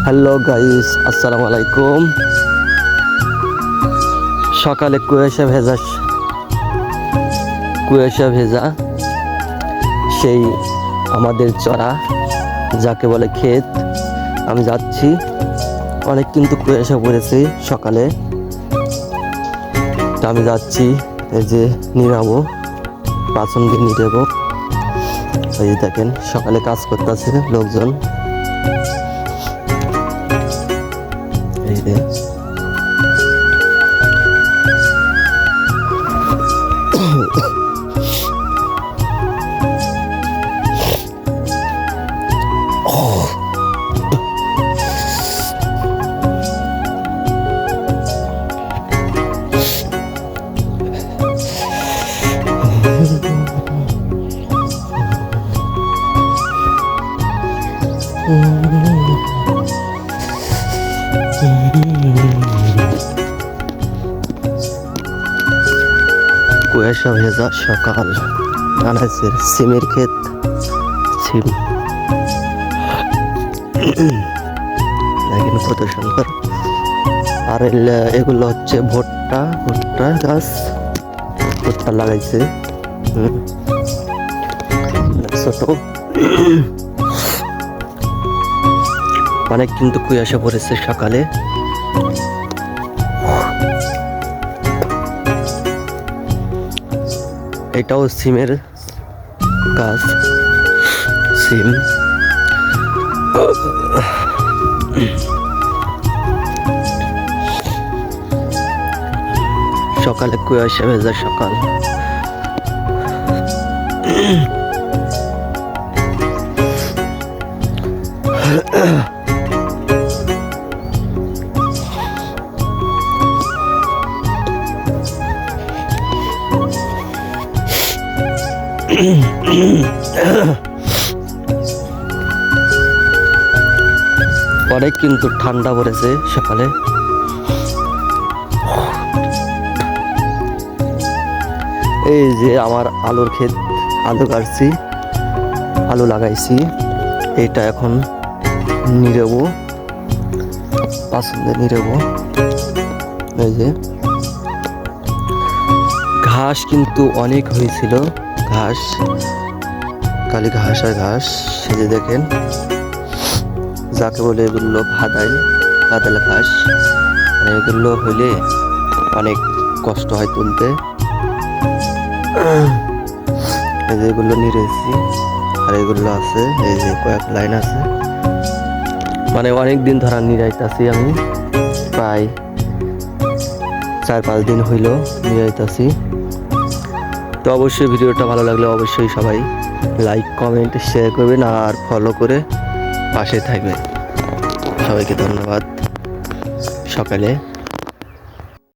Hello guys, আসসালামু আলাইকুম। সকালে কুয়াশা ভেজা সেই আমাদের চড়া যাকে বলে ক্ষেত। আমি যাচ্ছি, অনেক কিন্তু কুয়াশা পড়েছে সকালে। তা আমি যাচ্ছি, এই যে নিরাবো, পাচন দিয়ে নিরাবো। এই দেখেন সকালে কাজ করতেছে লোকজন। এই যে কুয়াশা ভেজা সকাল, আনাজের সিমের ক্ষেত। সিম দেখেন কত সুন্দর। আর এগুলো হচ্ছে ভুট্টা গাছ, ভুট্টা লাগাইছে ছোট। অনেক কিন্তু কুয়াশা পড়েছে সকালে। এটাও সিমের গাছ, সিম। সকালে কুয়াশা ভেজা সকাল। অনেক কিন্তু ঠান্ডা পড়েছে সকালে। এই যে আমার আলুর ক্ষেত, আলু কাটছি, আলু লাগাইছি। এটা এখন নিরেবো, পছন্দের নিরেবো। এই যে ঘাস কিন্তু অনেক হয়েছিল, ঘাস, খালি ঘাস আর ঘাস। সে যে দেখেন যাকে বলে এগুলো ভাদাল ঘাস। এগুলো হইলে অনেক কষ্ট হয় তুলতে। এই যে এগুলো নিরেছি, আর এগুলো আছে, এই যে কয়েক লাইন আছে। মানে অনেক দিন ধরা নিরাইতাছি আমি, প্রায় 4-5 দিন হইল নিরাইতাছি। তো অবশ্যই ভিডিওটা ভালো লাগলে অবশ্যই সবাই লাইক, কমেন্ট, শেয়ার করবেন আর ফলো করে পাশে থাকবেন। সবাইকে ধন্যবাদ। সকালে